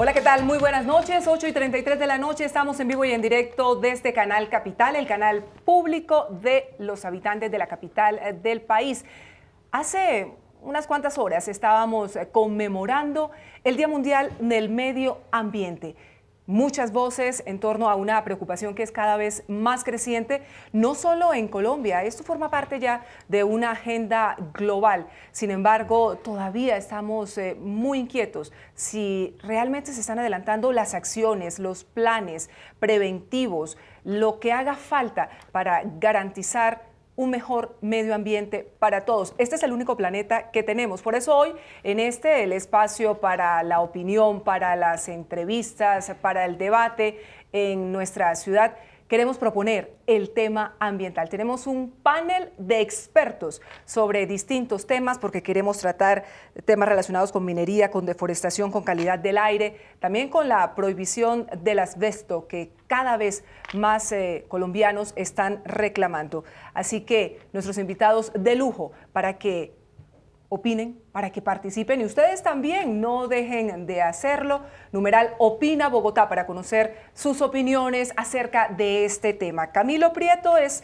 Hola, ¿qué tal? Muy buenas noches, 8:33 de la noche, estamos en vivo y en directo desde Canal Capital, el canal público de los habitantes de la capital del país. Hace unas cuantas horas estábamos conmemorando el Día Mundial del Medio Ambiente. Muchas voces en torno a una preocupación que es cada vez más creciente, no solo en Colombia, esto forma parte ya de una agenda global. Sin embargo, todavía estamos muy inquietos si realmente se están adelantando las acciones, los planes preventivos, lo que haga falta para garantizar un mejor medio ambiente para todos. Este es el único planeta que tenemos. Por eso hoy, en el espacio para la opinión, para las entrevistas, para el debate en nuestra ciudad, queremos proponer el tema ambiental. Tenemos un panel de expertos sobre distintos temas porque queremos tratar temas relacionados con minería, con deforestación, con calidad del aire, también con la prohibición del asbesto que cada vez más colombianos están reclamando. Así que nuestros invitados de lujo para que opinen, para que participen y ustedes también no dejen de hacerlo. Numeral Opina Bogotá para conocer sus opiniones acerca de este tema. Camilo Prieto es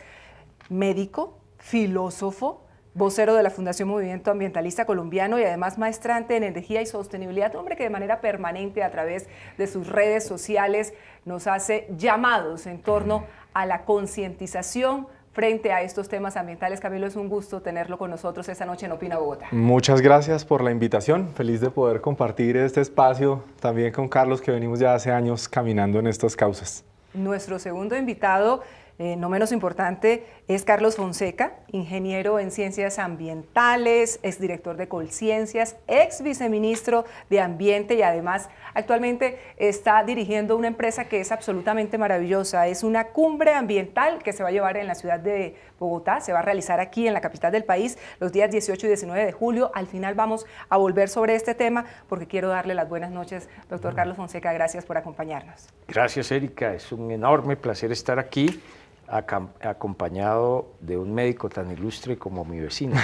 médico, filósofo, vocero de la Fundación Movimiento Ambientalista Colombiano y además maestrante en energía y sostenibilidad, un hombre que de manera permanente a través de sus redes sociales nos hace llamados en torno a la concientización frente a estos temas ambientales. Camilo, es un gusto tenerlo con nosotros esta noche en Opina Bogotá. Muchas gracias por la invitación, feliz de poder compartir este espacio también con Carlos, que venimos ya hace años caminando en estas causas. Nuestro segundo invitado, no menos importante, es Carlos Fonseca, ingeniero en ciencias ambientales, exdirector de Colciencias, ex viceministro de Ambiente y además actualmente está dirigiendo una empresa que es absolutamente maravillosa. Es una cumbre ambiental que se va a llevar en la ciudad de Bogotá, se va a realizar aquí en la capital del país los días 18 y 19 de julio. Al final vamos a volver sobre este tema porque quiero darle las buenas noches, doctor Carlos Fonseca, gracias por acompañarnos. Gracias, Erika, es un enorme placer estar aquí, acompañado de un médico tan ilustre como mi vecino.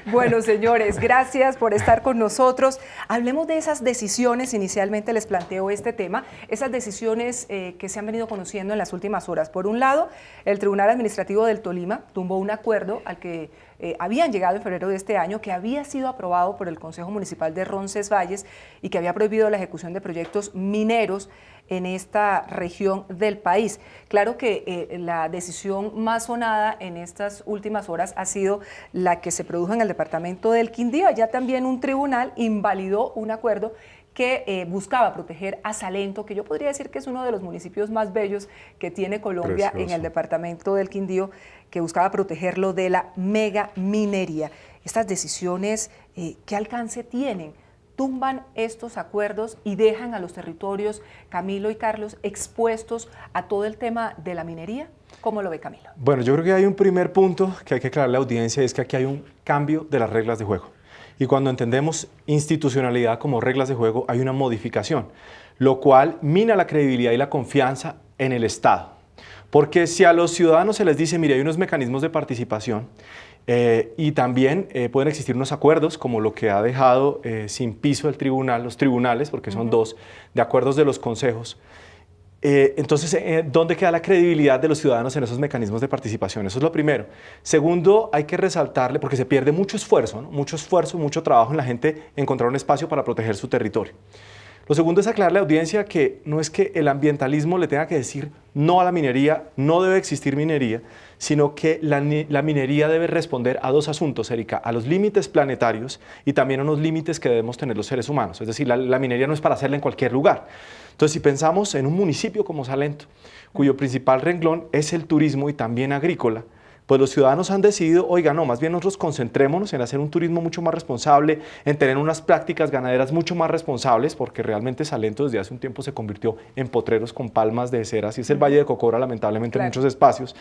Bueno, señores, gracias por estar con nosotros. Hablemos de esas decisiones, inicialmente les planteo este tema, esas decisiones que se han venido conociendo en las últimas horas. Por un lado, el Tribunal Administrativo del Tolima tumbó un acuerdo al que habían llegado en febrero de este año, que había sido aprobado por el Consejo Municipal de Roncesvalles y que había prohibido la ejecución de proyectos mineros en esta región del país. Claro que la decisión más sonada en estas últimas horas ha sido la que se produjo en el departamento del Quindío. Allá también un tribunal invalidó un acuerdo que buscaba proteger a Salento, que yo podría decir que es uno de los municipios más bellos que tiene Colombia. Precioso. En el departamento del Quindío, que buscaba protegerlo de la mega minería. Estas decisiones, ¿qué alcance tienen? ¿Tumban estos acuerdos y dejan a los territorios, Camilo y Carlos, expuestos a todo el tema de la minería? ¿Cómo lo ve Camilo? Bueno, yo creo que hay un primer punto que hay que aclarar a la audiencia, y es que aquí hay un cambio de las reglas de juego. Y cuando entendemos institucionalidad como reglas de juego, hay una modificación, lo cual mina la credibilidad y la confianza en el Estado. Porque si a los ciudadanos se les dice, mire, hay unos mecanismos de participación, y también pueden existir unos acuerdos, como lo que ha dejado sin piso el tribunal, los tribunales, porque son dos, de acuerdos de los consejos. Entonces, ¿dónde queda la credibilidad de los ciudadanos en esos mecanismos de participación? Eso es lo primero. Segundo, hay que resaltarle, porque se pierde mucho esfuerzo, ¿no? Mucho trabajo en la gente encontrar un espacio para proteger su territorio. Lo segundo es aclararle a la audiencia que no es que el ambientalismo le tenga que decir no a la minería, no debe existir minería, sino que la minería debe responder a dos asuntos, Erika, a los límites planetarios y también a unos límites que debemos tener los seres humanos. Es decir, la minería no es para hacerla en cualquier lugar. Entonces, si pensamos en un municipio como Salento, cuyo principal renglón es el turismo y también agrícola, pues los ciudadanos han decidido, oiga, no, más bien nosotros concentrémonos en hacer un turismo mucho más responsable, en tener unas prácticas ganaderas mucho más responsables, porque realmente Salento desde hace un tiempo se convirtió en potreros con palmas de cera, así es el Valle de Cocora, lamentablemente, claro, en muchos espacios.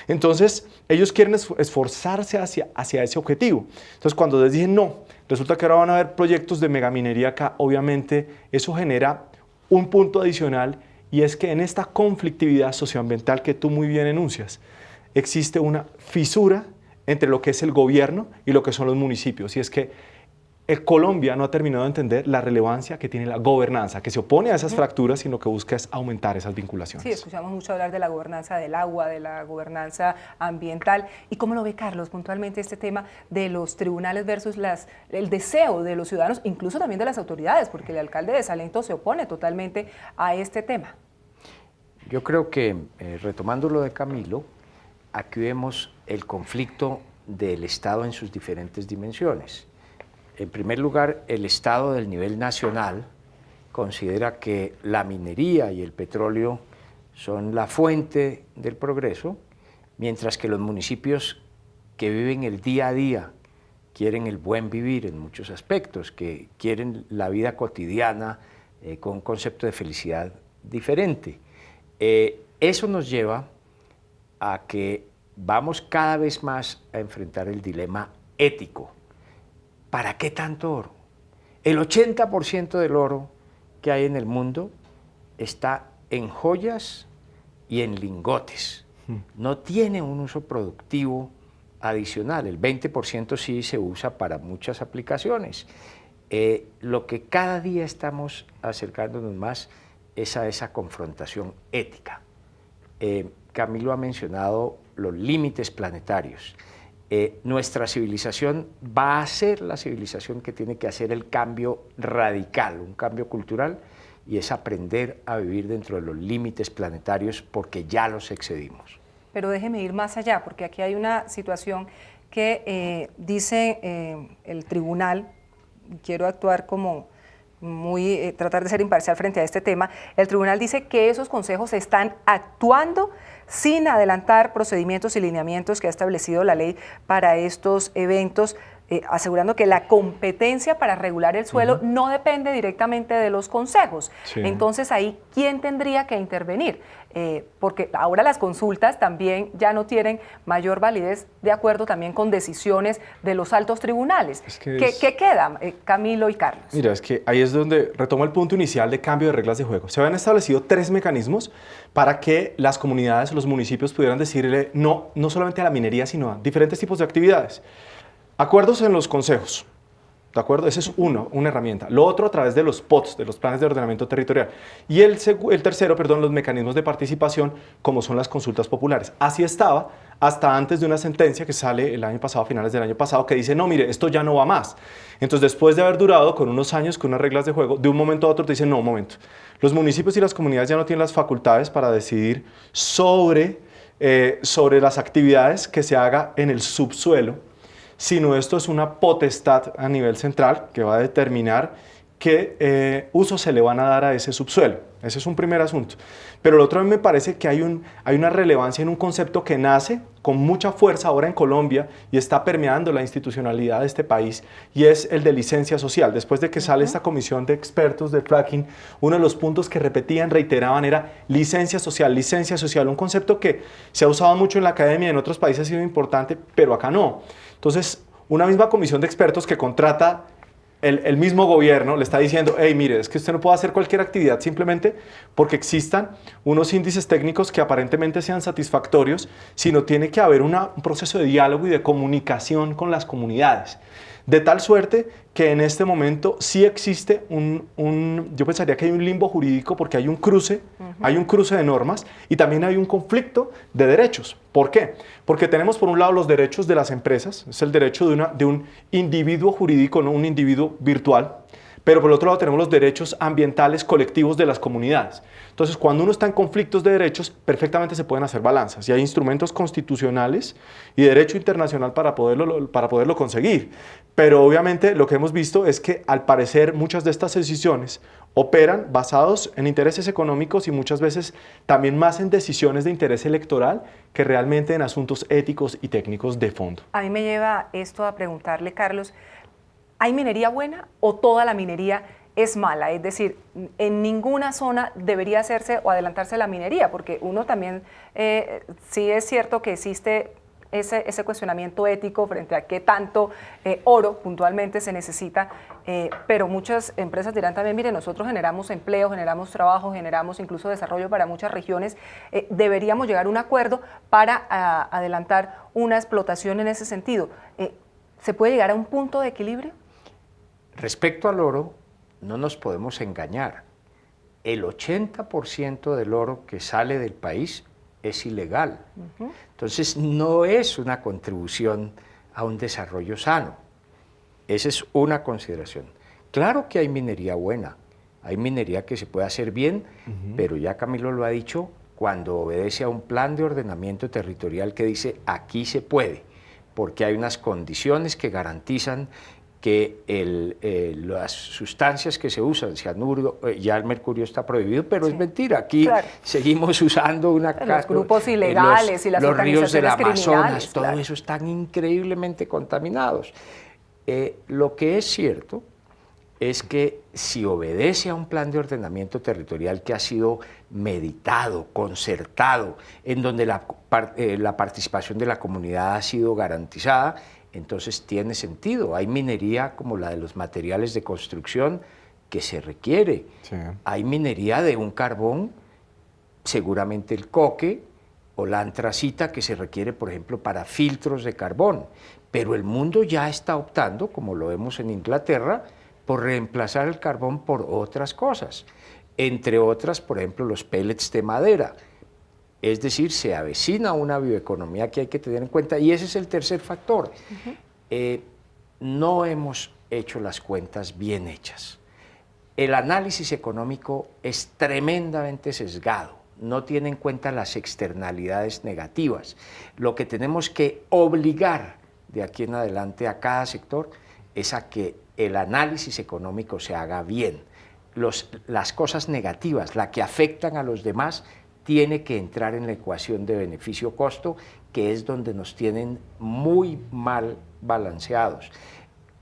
Entonces, ellos quieren esforzarse hacia ese objetivo. Entonces, cuando les dicen no, resulta que ahora van a haber proyectos de megaminería acá, obviamente eso genera un punto adicional, y es que en esta conflictividad socioambiental que tú muy bien enuncias, existe una fisura entre lo que es el gobierno y lo que son los municipios. Y es que Colombia no ha terminado de entender la relevancia que tiene la gobernanza, que se opone a esas fracturas, sino que busca es aumentar esas vinculaciones. Sí, escuchamos mucho hablar de la gobernanza del agua, de la gobernanza ambiental. ¿Y cómo lo ve Carlos puntualmente este tema de los tribunales versus el deseo de los ciudadanos, incluso también de las autoridades, porque el alcalde de Salento se opone totalmente a este tema? Yo creo que, retomando lo de Camilo, aquí vemos el conflicto del Estado en sus diferentes dimensiones. En primer lugar, el Estado del nivel nacional considera que la minería y el petróleo son la fuente del progreso, mientras que los municipios que viven el día a día quieren el buen vivir en muchos aspectos, que quieren la vida cotidiana con un concepto de felicidad diferente. Eso nos lleva a que vamos cada vez más a enfrentar el dilema ético. ¿Para qué tanto oro? El 80% del oro que hay en el mundo está en joyas y en lingotes. No tiene un uso productivo adicional. El 20% sí se usa para muchas aplicaciones. Lo que cada día estamos acercándonos más es a esa confrontación ética. Camilo ha mencionado los límites planetarios. Nuestra civilización va a ser la civilización que tiene que hacer el cambio radical, un cambio cultural, y es aprender a vivir dentro de los límites planetarios porque ya los excedimos. Pero déjeme ir más allá, porque aquí hay una situación que dice el tribunal, quiero actuar como tratar de ser imparcial frente a este tema, el tribunal dice que esos consejos están actuando sin adelantar procedimientos y lineamientos que ha establecido la ley para estos eventos, asegurando que la competencia para regular el suelo no depende directamente de los consejos. Sí. Entonces ahí, ¿quién tendría que intervenir? Porque ahora las consultas también ya no tienen mayor validez de acuerdo también con decisiones de los altos tribunales. ¿Qué queda, Camilo y Carlos? Mira, es que ahí es donde retomo el punto inicial de cambio de reglas de juego. Se habían establecido 3 mecanismos para que las comunidades o los municipios pudieran decirle no solamente a la minería, sino a diferentes tipos de actividades. Acuerdos en los consejos, ¿de acuerdo? Ese es una herramienta. Lo otro a través de los POTS, de los planes de ordenamiento territorial. Y el tercero, los mecanismos de participación, como son las consultas populares. Así estaba hasta antes de una sentencia que sale el año pasado, a finales del año pasado, que dice, no, mire, esto ya no va más. Entonces, después de haber durado con unos años, con unas reglas de juego, de un momento a otro te dicen, no, un momento. Los municipios y las comunidades ya no tienen las facultades para decidir sobre las actividades que se haga en el subsuelo, sino esto es una potestad a nivel central que va a determinar qué uso se le van a dar a ese subsuelo. Ese es un primer asunto. Pero el otro a mí me parece que hay una relevancia en un concepto que nace con mucha fuerza ahora en Colombia y está permeando la institucionalidad de este país, y es el de licencia social. Después de que sale esta comisión de expertos de fracking, uno de los puntos que reiteraban era licencia social, un concepto que se ha usado mucho en la academia y en otros países ha sido importante, pero acá no. Entonces, una misma comisión de expertos que contrata el mismo gobierno le está diciendo, hey, mire, es que usted no puede hacer cualquier actividad simplemente porque existan unos índices técnicos que aparentemente sean satisfactorios, sino tiene que haber un proceso de diálogo y de comunicación con las comunidades. De tal suerte que en este momento sí existe yo pensaría que hay un limbo jurídico porque hay un cruce de normas y también hay un conflicto de derechos. ¿Por qué? Porque tenemos por un lado los derechos de las empresas, es el derecho de un individuo jurídico, no un individuo virtual, pero por el otro lado tenemos los derechos ambientales colectivos de las comunidades. Entonces, cuando uno está en conflictos de derechos, perfectamente se pueden hacer balanzas y hay instrumentos constitucionales y derecho internacional para poderlo conseguir. Pero obviamente lo que hemos visto es que al parecer muchas de estas decisiones operan basados en intereses económicos y muchas veces también más en decisiones de interés electoral que realmente en asuntos éticos y técnicos de fondo. A mí me lleva esto a preguntarle, Carlos, ¿hay minería buena o toda la minería es mala? Es decir, en ninguna zona debería hacerse o adelantarse la minería, porque uno también, sí es cierto que existe ese cuestionamiento ético frente a qué tanto oro puntualmente se necesita, pero muchas empresas dirán también, mire, nosotros generamos empleo, generamos trabajo, generamos incluso desarrollo para muchas regiones, deberíamos llegar a un acuerdo para adelantar una explotación en ese sentido. ¿Se puede llegar a un punto de equilibrio? Respecto al oro, no nos podemos engañar. El 80% del oro que sale del país es ilegal. Entonces, no es una contribución a un desarrollo sano. Esa es una consideración. Claro que hay minería buena, hay minería que se puede hacer bien, pero ya Camilo lo ha dicho, cuando obedece a un plan de ordenamiento territorial que dice aquí se puede, porque hay unas condiciones que garantizan que las sustancias que se usan, cianuro, ya el mercurio está prohibido, pero es mentira, aquí seguimos usando los grupos ilegales y las los ríos del organizaciones Amazonas, todo claro. eso están increíblemente contaminados. Lo que es cierto es que si obedece a un plan de ordenamiento territorial que ha sido meditado, concertado, en donde la participación de la comunidad ha sido garantizada, entonces tiene sentido. Hay minería como la de los materiales de construcción que se requiere. Sí. Hay minería de un carbón, seguramente el coque o la antracita que se requiere, por ejemplo, para filtros de carbón. Pero el mundo ya está optando, como lo vemos en Inglaterra, por reemplazar el carbón por otras cosas. Entre otras, por ejemplo, los pellets de madera. Es decir, se avecina una bioeconomía que hay que tener en cuenta y ese es el tercer factor. No hemos hecho las cuentas bien hechas. El análisis económico es tremendamente sesgado, no tiene en cuenta las externalidades negativas. Lo que tenemos que obligar de aquí en adelante a cada sector es a que el análisis económico se haga bien. Las cosas negativas, las que afectan a los demás, tiene que entrar en la ecuación de beneficio-costo, que es donde nos tienen muy mal balanceados.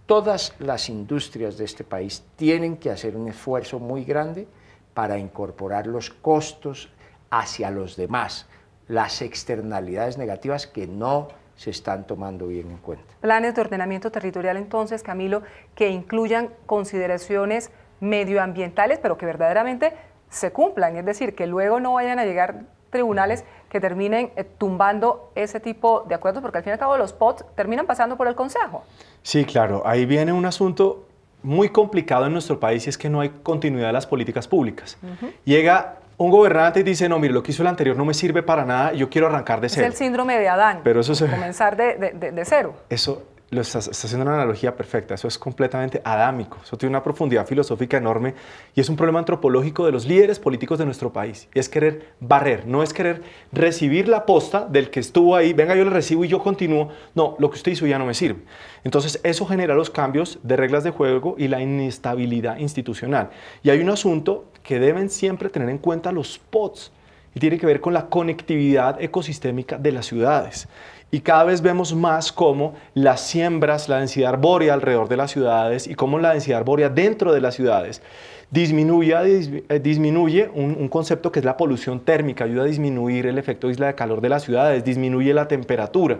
Todas las industrias de este país tienen que hacer un esfuerzo muy grande para incorporar los costos hacia los demás, las externalidades negativas que no se están tomando bien en cuenta. Planes de ordenamiento territorial, entonces, Camilo, que incluyan consideraciones medioambientales, pero que verdaderamente se cumplan, es decir, que luego no vayan a llegar tribunales que terminen tumbando ese tipo de acuerdos, porque al fin y al cabo los POT terminan pasando por el Consejo. Sí, claro, ahí viene un asunto muy complicado en nuestro país y es que no hay continuidad de las políticas públicas. Llega un gobernante y dice, no, mire, lo que hizo el anterior no me sirve para nada, yo quiero arrancar de cero. Es el síndrome de Adán, pero eso comenzar de cero. Eso lo está haciendo una analogía perfecta, eso es completamente adámico, eso tiene una profundidad filosófica enorme y es un problema antropológico de los líderes políticos de nuestro país, y es querer barrer, no es querer recibir la posta del que estuvo ahí, venga yo le recibo y yo continúo, no, lo que usted hizo ya no me sirve. Entonces eso genera los cambios de reglas de juego y la inestabilidad institucional. Y hay un asunto que deben siempre tener en cuenta los POTs y tiene que ver con la conectividad ecosistémica de las ciudades. Y cada vez vemos más cómo las siembras, la densidad arbórea alrededor de las ciudades y cómo la densidad arbórea dentro de las ciudades disminuye un concepto que es la polución térmica, ayuda a disminuir el efecto isla de calor de las ciudades, disminuye la temperatura.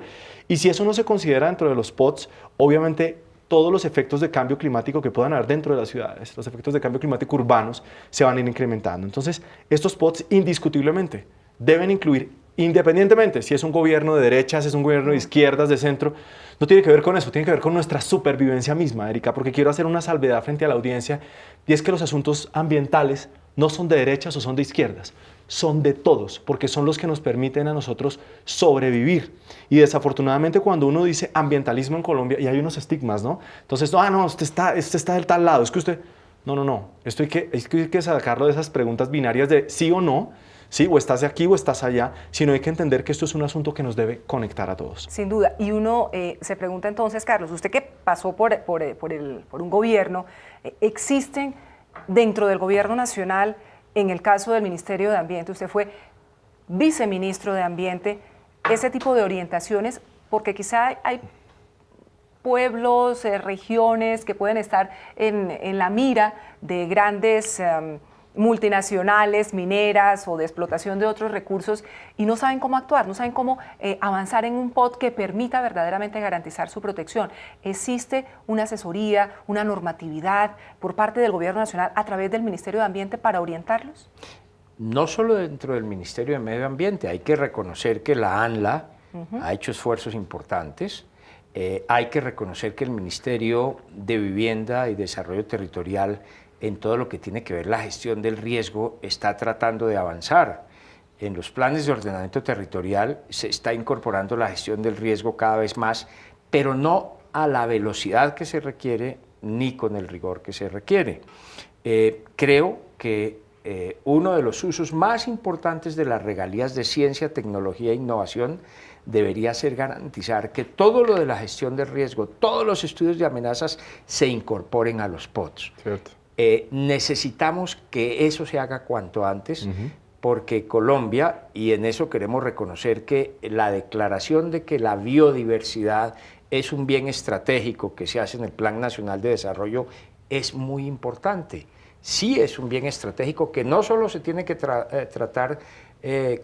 Y si eso no se considera dentro de los POTs, obviamente todos los efectos de cambio climático que puedan haber dentro de las ciudades, los efectos de cambio climático urbanos, se van a ir incrementando. Entonces, estos POTs indiscutiblemente deben incluir, independientemente si es un gobierno de derechas, es un gobierno de izquierdas, de centro, no tiene que ver con eso, tiene que ver con nuestra supervivencia misma, Erika, porque quiero hacer una salvedad frente a la audiencia, y es que los asuntos ambientales no son de derechas o son de izquierdas, son de todos, porque son los que nos permiten a nosotros sobrevivir. Y desafortunadamente cuando uno dice ambientalismo en Colombia, y hay unos estigmas, ¿no? Entonces, no, usted está del tal lado, es que usted... No, esto hay que sacarlo de esas preguntas binarias de sí o no, sí, o estás de aquí o estás allá, sino hay que entender que esto es un asunto que nos debe conectar a todos. Sin duda, y uno se pregunta entonces, Carlos, usted que pasó por un gobierno, ¿existen dentro del gobierno nacional, en el caso del Ministerio de Ambiente, usted fue viceministro de Ambiente, ese tipo de orientaciones? Porque quizá hay pueblos, regiones que pueden estar en la mira de grandes multinacionales, mineras o de explotación de otros recursos y no saben cómo actuar, no saben cómo avanzar en un POT que permita verdaderamente garantizar su protección. ¿Existe una asesoría, una normatividad por parte del Gobierno Nacional a través del Ministerio de Ambiente para orientarlos? No solo dentro del Ministerio de Medio Ambiente, hay que reconocer que la ANLA ha hecho esfuerzos importantes. Hay que reconocer que el Ministerio de Vivienda y Desarrollo Territorial, en todo lo que tiene que ver la gestión del riesgo, está tratando de avanzar. En los planes de ordenamiento territorial se está incorporando la gestión del riesgo cada vez más, pero no a la velocidad que se requiere ni con el rigor que se requiere. Creo que uno de los usos más importantes de las regalías de ciencia, tecnología e innovación debería ser garantizar que todo lo de la gestión del riesgo, todos los estudios de amenazas se incorporen a los POTS. Cierto. Necesitamos que eso se haga cuanto antes, porque Colombia, y en eso queremos reconocer que la declaración de que la biodiversidad es un bien estratégico que se hace en el Plan Nacional de Desarrollo es muy importante. Sí es un bien estratégico que no solo se tiene que tratar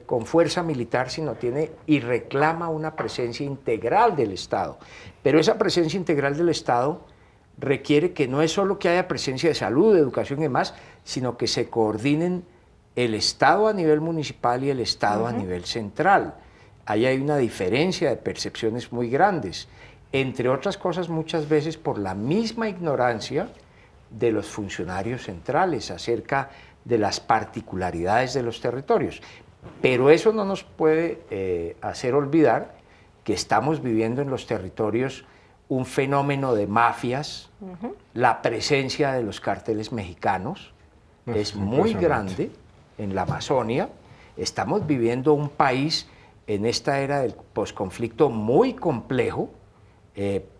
con fuerza militar, sino tiene y reclama una presencia integral del Estado. Pero esa presencia integral del Estado requiere que no es solo que haya presencia de salud, de educación y demás, sino que se coordinen el Estado a nivel municipal y el Estado a nivel central. Ahí hay una diferencia de percepciones muy grandes, entre otras cosas muchas veces por la misma ignorancia de los funcionarios centrales acerca de las particularidades de los territorios. Pero eso no nos puede hacer olvidar que estamos viviendo en los territorios un fenómeno de mafias, la presencia de los cárteles mexicanos es muy grande en la Amazonia. Estamos viviendo un país en esta era del posconflicto muy complejo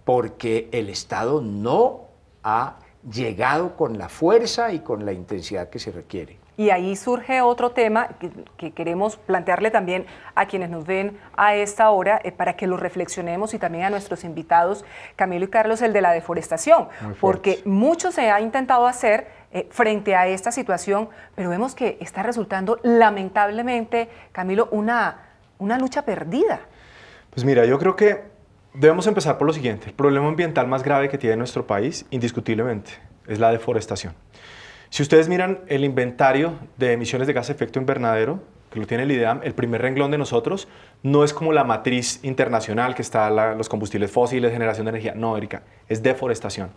porque el Estado no ha llegado con la fuerza y con la intensidad que se requiere. Y ahí surge otro tema que queremos plantearle también a quienes nos ven a esta hora para que lo reflexionemos y también a nuestros invitados, Camilo y Carlos, el de la deforestación, porque mucho se ha intentado hacer frente a esta situación, pero vemos que está resultando lamentablemente, Camilo, una lucha perdida. Pues mira, yo creo que debemos empezar por lo siguiente. El problema ambiental más grave que tiene nuestro país, indiscutiblemente, es la deforestación. Si ustedes miran el inventario de emisiones de gas de efecto invernadero, que lo tiene el IDEAM, el primer renglón de nosotros no es como la matriz internacional que está los combustibles fósiles, generación de energía. No, Erika, es deforestación.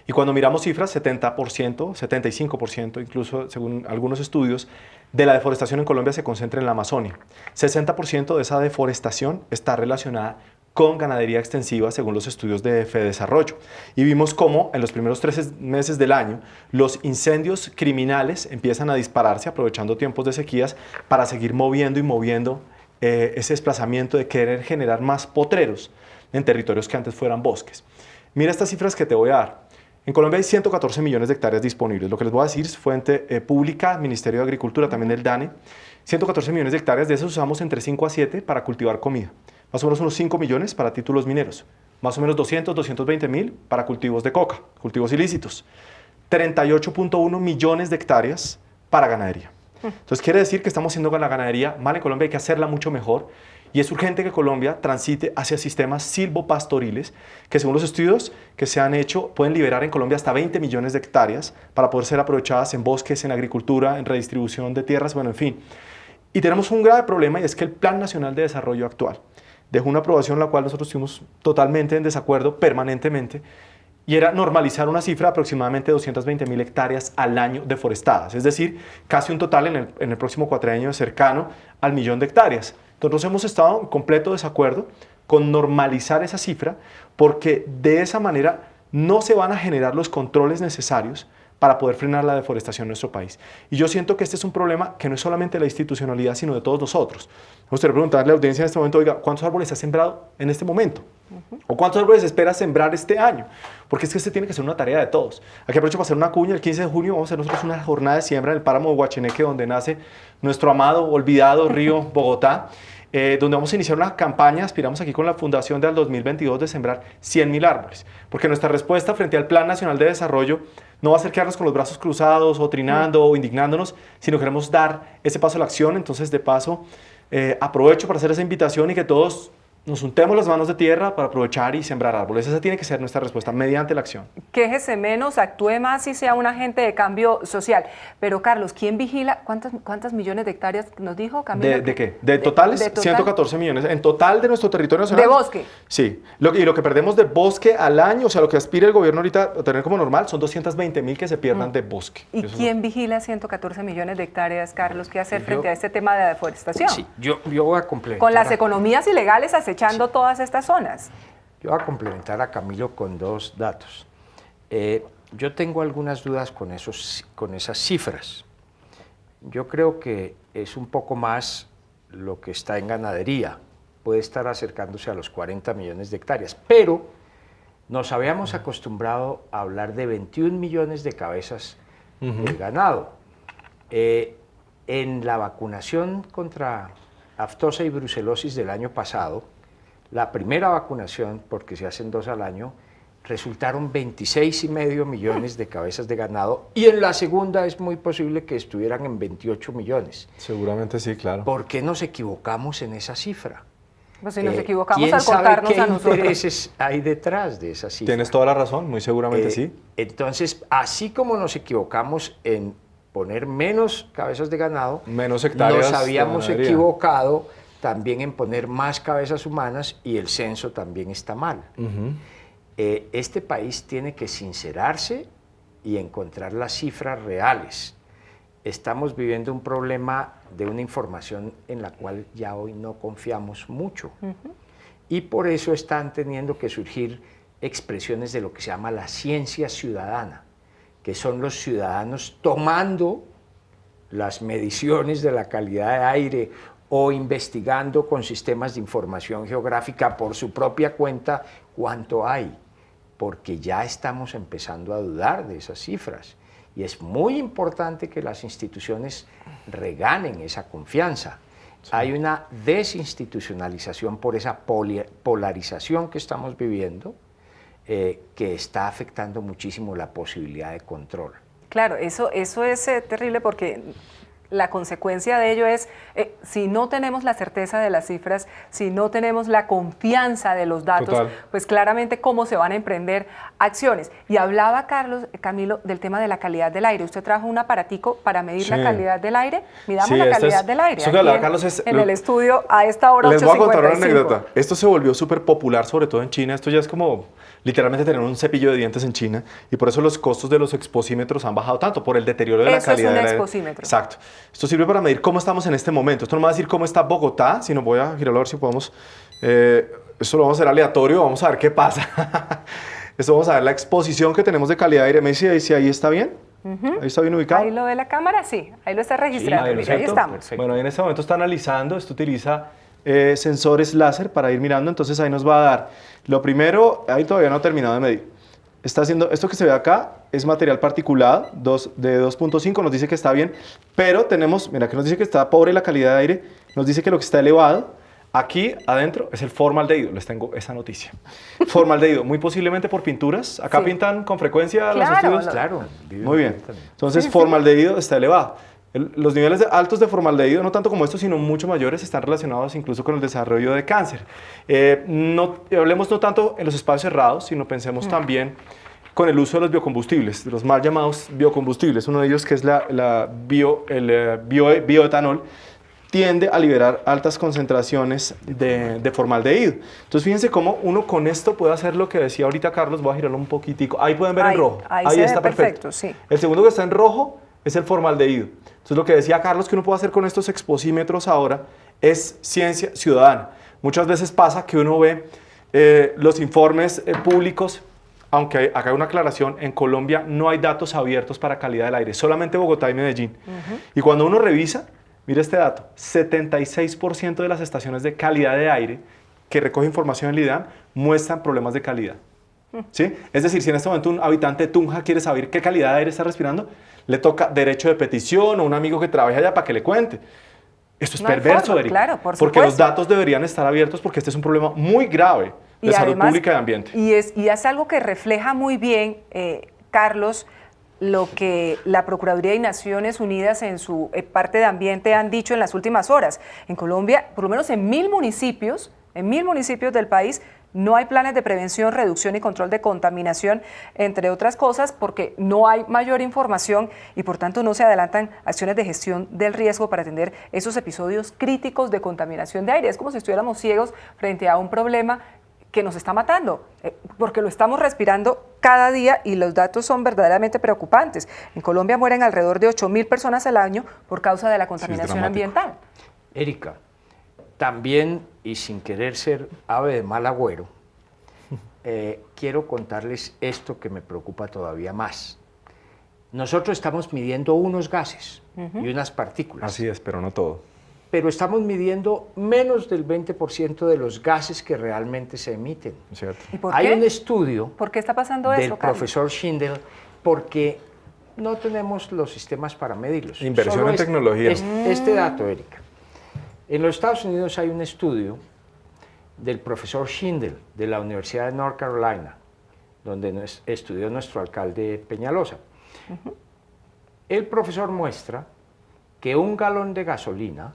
Y cuando miramos cifras, 70%, 75%, incluso según algunos estudios, de la deforestación en Colombia se concentra en la Amazonia. 60% de esa deforestación está relacionada con ganadería extensiva según los estudios de Fedesarrollo. Y vimos cómo en los primeros 13 meses del año los incendios criminales empiezan a dispararse aprovechando tiempos de sequías para seguir moviendo ese desplazamiento de querer generar más potreros en territorios que antes fueran bosques. Mira estas cifras que te voy a dar. En Colombia hay 114 millones de hectáreas disponibles. Lo que les voy a decir es fuente pública, Ministerio de Agricultura, también del DANE. 114 millones de hectáreas, de esas usamos entre 5 a 7 para cultivar comida. Más o menos unos 5 millones para títulos mineros, más o menos 220 mil para cultivos de coca, cultivos ilícitos, 38.1 millones de hectáreas para ganadería. Entonces quiere decir que estamos haciendo la ganadería mal en Colombia, hay que hacerla mucho mejor y es urgente que Colombia transite hacia sistemas silvopastoriles que según los estudios que se han hecho pueden liberar en Colombia hasta 20 millones de hectáreas para poder ser aprovechadas en bosques, en agricultura, en redistribución de tierras, bueno, en fin. Y tenemos un grave problema y es que el Plan Nacional de Desarrollo actual dejó una aprobación en la cual nosotros estuvimos totalmente en desacuerdo permanentemente y era normalizar una cifra de aproximadamente 220 mil hectáreas al año deforestadas, es decir, casi un total en el próximo cuatrienio cercano al 1.000.000 de hectáreas. Entonces hemos estado en completo desacuerdo con normalizar esa cifra porque de esa manera no se van a generar los controles necesarios para poder frenar la deforestación en nuestro país. Y yo siento que este es un problema que no es solamente de la institucionalidad, sino de todos nosotros. Me gustaría preguntarle a la audiencia en este momento, oiga, ¿cuántos árboles ha sembrado en este momento? ¿O cuántos árboles espera sembrar este año? Porque es que este tiene que ser una tarea de todos. Aquí aprovecho para hacer una cuña, el 15 de junio vamos a hacer nosotros una jornada de siembra en el páramo de Guacheneque, donde nace nuestro amado, olvidado río Bogotá, donde vamos a iniciar una campaña, aspiramos aquí con la Fundación del 2022 de sembrar 100.000 árboles, porque nuestra respuesta frente al Plan Nacional de Desarrollo no va a ser quedarnos con los brazos cruzados o trinando o indignándonos, sino queremos dar ese paso a la acción. Entonces, de paso, aprovecho para hacer esa invitación y que todos nos untemos las manos de tierra para aprovechar y sembrar árboles. Esa tiene que ser nuestra respuesta mediante la acción. Quéjese menos, actúe más y sea un agente de cambio social. Pero Carlos, ¿quién vigila? ¿Cuántas millones de hectáreas nos dijo Camilo? ¿De qué? ¿De totales? de total. 114 millones. En total de nuestro territorio nacional. ¿De bosque? Sí. Y lo que perdemos de bosque al año, o sea, lo que aspira el gobierno ahorita a tener como normal, son 220.000 que se pierdan de bosque. ¿Y Eso quién vigila 114 millones de hectáreas, Carlos? ¿Qué hacer frente a este tema de deforestación? Sí, yo voy a complementar. Con las economías ilegales acechando todas estas zonas. Yo voy a complementar a Camilo con dos datos. Yo tengo algunas dudas con esas cifras. Yo creo que es un poco más lo que está en ganadería. Puede estar acercándose a los 40 millones de hectáreas, pero nos habíamos acostumbrado a hablar de 21 millones de cabezas de ganado. En la vacunación contra aftosa y brucelosis del año pasado, la primera vacunación, porque se hacen 2 al año, resultaron 26,5 millones de cabezas de ganado, y en la segunda es muy posible que estuvieran en 28 millones. Seguramente sí, claro. ¿Por qué nos equivocamos en esa cifra? Pues si nos equivocamos al ¿Quién sabe contarnos qué a nosotros? intereses hay detrás de esa cifra? Tienes toda la razón, muy seguramente sí. Entonces, así como nos equivocamos en poner menos cabezas de ganado, Menos hectáreas nos de habíamos ganadería. equivocado también en poner más cabezas humanas, y el censo también está mal. Este país tiene que sincerarse y encontrar las cifras reales. Estamos viviendo un problema de una información en la cual ya hoy no confiamos mucho. Y por eso están teniendo que surgir expresiones de lo que se llama la ciencia ciudadana, que son los ciudadanos tomando las mediciones de la calidad de aire o investigando con sistemas de información geográfica por su propia cuenta cuánto hay, porque ya estamos empezando a dudar de esas cifras. Y es muy importante que las instituciones reganen esa confianza. Sí. Hay una desinstitucionalización por esa polarización que estamos viviendo, que está afectando muchísimo la posibilidad de control. Claro, eso es terrible, porque la consecuencia de ello es, si no tenemos la certeza de las cifras, si no tenemos la confianza de los datos, Total. pues claramente cómo se van a emprender acciones. Y hablaba Camilo, del tema de la calidad del aire. Usted trajo un aparatico para medir la calidad del aire. Midamos la calidad del aire. Eso que hablaba Carlos es... En el estudio a esta hora 8:55. Les voy a contar una anécdota. Esto se volvió súper popular, sobre todo en China. Esto ya es como literalmente tener un cepillo de dientes en China, y por eso los costos de los exposímetros han bajado tanto, por el deterioro de la calidad del aire. Eso es un exposímetro. Exacto. Esto sirve para medir cómo estamos en este momento. Esto no me va a decir cómo está Bogotá, sino voy a girarlo a ver si podemos... esto lo vamos a hacer aleatorio, vamos a ver qué pasa. Esto vamos a ver la exposición que tenemos de calidad de aire. ¿Me dice si ahí está bien? ¿Ahí está bien ubicado? Ahí lo ve la cámara, sí. Ahí lo está registrando. Sí, mira, ahí estamos. Perfecto. Bueno, ahí en este momento está analizando. Esto utiliza sensores láser para ir mirando. Entonces ahí nos va a dar. Lo primero, ahí todavía no ha terminado de medir. Está haciendo, esto que se ve acá es material particulado de 2.5, nos dice que está bien, pero tenemos, mira, que nos dice que está pobre la calidad de aire, nos dice que lo que está elevado, aquí adentro es el formaldehído. Les tengo esa noticia. Formaldehído, muy posiblemente por pinturas. Acá pintan con frecuencia los estudios. Claro. Muy bien. Entonces, formaldehído está elevado. Los niveles altos de formaldehído, no tanto como estos, sino mucho mayores, están relacionados incluso con el desarrollo de cáncer. Hablemos no tanto en los espacios cerrados, sino pensemos también con el uso de los biocombustibles, de los mal llamados biocombustibles. Uno de ellos, que es el bioetanol, tiende a liberar altas concentraciones de formaldehído. Entonces, fíjense cómo uno con esto puede hacer lo que decía ahorita Carlos. Voy a girarlo un poquitico. Ahí pueden ver en rojo. Ahí está perfecto, sí. El segundo que está en rojo es el formaldehído. Entonces, lo que decía Carlos que uno puede hacer con estos exposímetros ahora es ciencia ciudadana. Muchas veces pasa que uno ve los informes públicos, aunque acá hay una aclaración, en Colombia no hay datos abiertos para calidad del aire, solamente Bogotá y Medellín. Y cuando uno revisa, mire este dato, 76% de las estaciones de calidad de aire que recoge información en el IDAM muestran problemas de calidad. ¿Sí? Es decir, si en este momento un habitante de Tunja quiere saber qué calidad de aire está respirando, le toca derecho de petición o un amigo que trabaja allá para que le cuente. Esto es perverso, Erika, claro, porque los datos deberían estar abiertos, porque este es un problema muy grave de salud pública y de ambiente. Y es algo que refleja muy bien, Carlos, lo que la Procuraduría y Naciones Unidas en su parte de ambiente han dicho en las últimas horas. En Colombia, por lo menos en 1000 municipios, en 1000 municipios del país no hay planes de prevención, reducción y control de contaminación, entre otras cosas, porque no hay mayor información y por tanto no se adelantan acciones de gestión del riesgo para atender esos episodios críticos de contaminación de aire. Es como si estuviéramos ciegos frente a un problema que nos está matando, porque lo estamos respirando cada día y los datos son verdaderamente preocupantes. En Colombia mueren alrededor de 8.000 personas al año por causa de la contaminación ambiental. Erika, también, y sin querer ser ave de mal agüero, quiero contarles esto que me preocupa todavía más. Nosotros estamos midiendo unos gases y unas partículas. Así es, pero no todo. Pero estamos midiendo menos del 20% de los gases que realmente se emiten. ¿Cierto? ¿Y por Hay qué? un estudio ¿Por qué está pasando del eso, Carlos? profesor Schindel, porque no tenemos los sistemas para medirlos. Inversión Solo en tecnología. Este dato, Erika. En los Estados Unidos hay un estudio del profesor Schindel de la Universidad de North Carolina, donde estudió nuestro alcalde Peñalosa. El profesor muestra que un galón de gasolina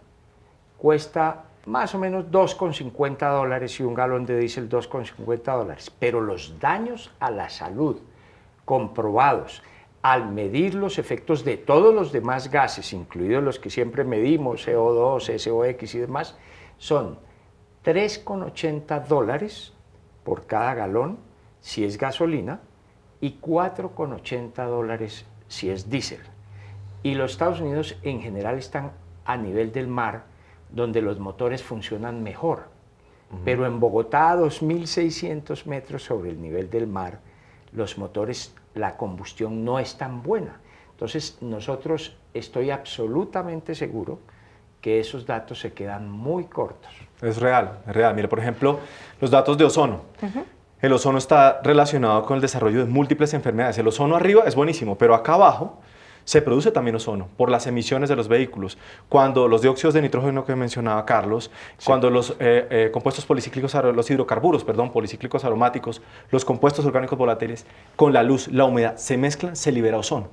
cuesta más o menos $2,50 y un galón de diésel $2,50, pero los daños a la salud comprobados al medir los efectos de todos los demás gases, incluidos los que siempre medimos, CO2, SOX y demás, son $3,80 por cada galón si es gasolina y $4,80 si es diésel. Y los Estados Unidos en general están a nivel del mar, donde los motores funcionan mejor. Pero en Bogotá, a 2.600 metros sobre el nivel del mar, los motores, la combustión no es tan buena. Entonces, nosotros estoy absolutamente seguro que esos datos se quedan muy cortos. Es real, es real. Mire, por ejemplo, los datos de ozono. El ozono está relacionado con el desarrollo de múltiples enfermedades. El ozono arriba es buenísimo, pero acá abajo se produce también ozono por las emisiones de los vehículos. Cuando los dióxidos de nitrógeno que mencionaba Carlos, sí. Cuando los compuestos policíclicos, los hidrocarburos, perdón, policíclicos aromáticos, los compuestos orgánicos volátiles, con la luz, la humedad, se mezclan, se libera ozono.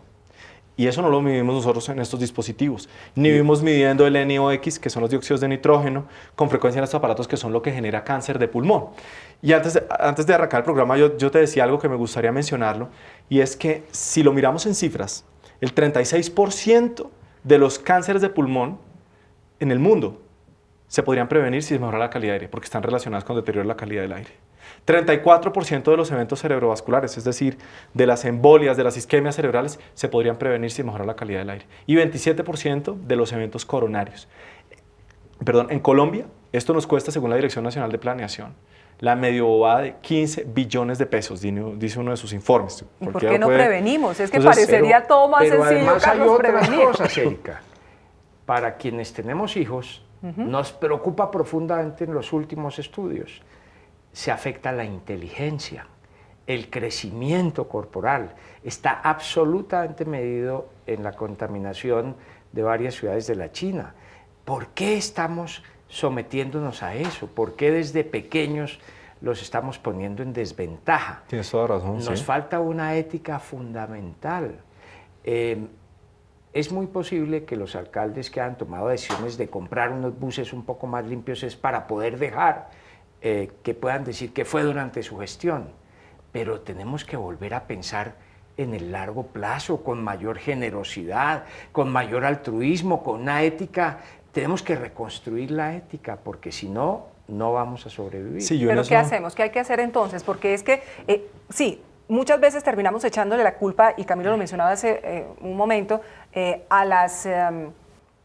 Y eso no lo medimos nosotros en estos dispositivos. Ni vimos midiendo el NOx, que son los dióxidos de nitrógeno, con frecuencia en estos aparatos que son lo que genera cáncer de pulmón. Y antes de arrancar el programa, yo te decía algo que me gustaría mencionarlo, y es que si lo miramos en cifras, el 36% de los cánceres de pulmón en el mundo se podrían prevenir si se mejora la calidad de aire, porque están relacionados con deterioro de la calidad del aire. 34% de los eventos cerebrovasculares, es decir, de las embolias, de las isquemias cerebrales, se podrían prevenir si mejora la calidad del aire. Y 27% de los eventos coronarios. Perdón, en Colombia, esto nos cuesta, según la Dirección Nacional de Planeación, la medio bobada de 15 billones de pesos, dice uno de sus informes. ¿Y por qué no prevenimos? Es que entonces, parecería todo más sencillo, además Carlos, hay otras prevenir. cosas, Erika. Para quienes tenemos hijos, nos preocupa profundamente en los últimos estudios. Se afecta la inteligencia, el crecimiento corporal. Está absolutamente medido en la contaminación de varias ciudades de la China. ¿Por qué estamos sometiéndonos a eso? ¿Por qué desde pequeños los estamos poniendo en desventaja? Tienes toda razón. Nos falta una ética fundamental. Es muy posible que los alcaldes que han tomado decisiones de comprar unos buses un poco más limpios es para poder dejar que puedan decir que fue durante su gestión, pero tenemos que volver a pensar en el largo plazo, con mayor generosidad, con mayor altruismo, con una ética. Tenemos que reconstruir la ética, porque si no, no vamos a sobrevivir. Sí, ¿Pero qué hacemos? ¿Qué hay que hacer entonces? Porque es que, sí, muchas veces terminamos echándole la culpa, y Camilo lo mencionaba hace un momento,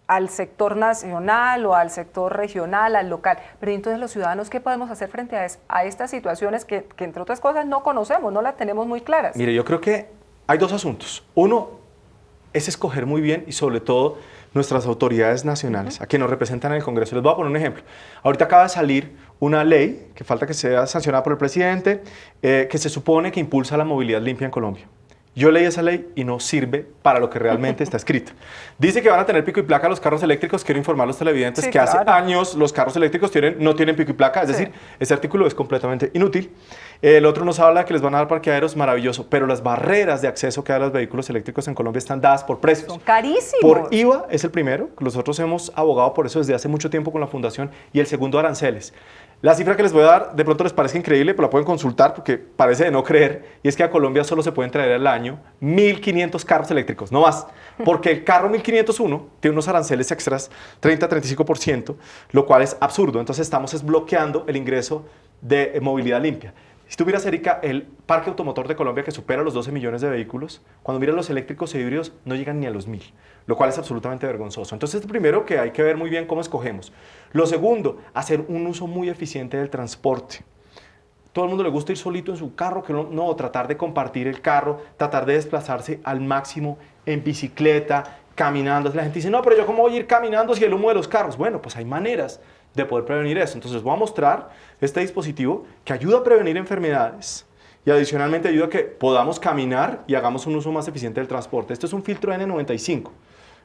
al sector nacional o al sector regional, al local. Pero entonces los ciudadanos, ¿qué podemos hacer frente a estas situaciones que entre otras cosas no conocemos, no las tenemos muy claras? Mire, yo creo que hay dos asuntos. Uno es escoger muy bien y sobre todo nuestras autoridades nacionales, a quienes nos representan en el Congreso. Les voy a poner un ejemplo. Ahorita acaba de salir una ley, que falta que sea sancionada por el presidente, que se supone que impulsa la movilidad limpia en Colombia. Yo leí esa ley y no sirve para lo que realmente está escrito. Dice que van a tener pico y placa los carros eléctricos. Quiero informar a los televidentes que hace años los carros eléctricos no tienen pico y placa. Es decir, ese artículo es completamente inútil. El otro nos habla de que les van a dar parqueaderos, maravilloso. Pero las barreras de acceso que dan los vehículos eléctricos en Colombia están dadas por precios. Son carísimos. Por IVA es el primero. Nosotros hemos abogado por eso desde hace mucho tiempo con la Fundación. Y el segundo, aranceles. La cifra que les voy a dar de pronto les parece increíble, pero la pueden consultar porque parece de no creer, y es que a Colombia solo se pueden traer al año 1.500 carros eléctricos, no más, porque el carro 1501 tiene unos aranceles extras 30-35%, lo cual es absurdo. Entonces estamos bloqueando el ingreso de movilidad limpia. Si tú miras, Erika, el parque automotor de Colombia, que supera los 12 millones de vehículos, cuando miras los eléctricos e híbridos no llegan ni a los 1.000, lo cual es absolutamente vergonzoso. Entonces, lo primero, que hay que ver muy bien cómo escogemos. Lo segundo, hacer un uso muy eficiente del transporte. Todo el mundo le gusta ir solito en su carro, que no, tratar de compartir el carro, tratar de desplazarse al máximo en bicicleta, caminando. La gente dice, no, pero yo cómo voy a ir caminando si el humo de los carros. Bueno, pues hay maneras de poder prevenir eso. Entonces voy a mostrar este dispositivo que ayuda a prevenir enfermedades y adicionalmente ayuda a que podamos caminar y hagamos un uso más eficiente del transporte. Este es un filtro N95.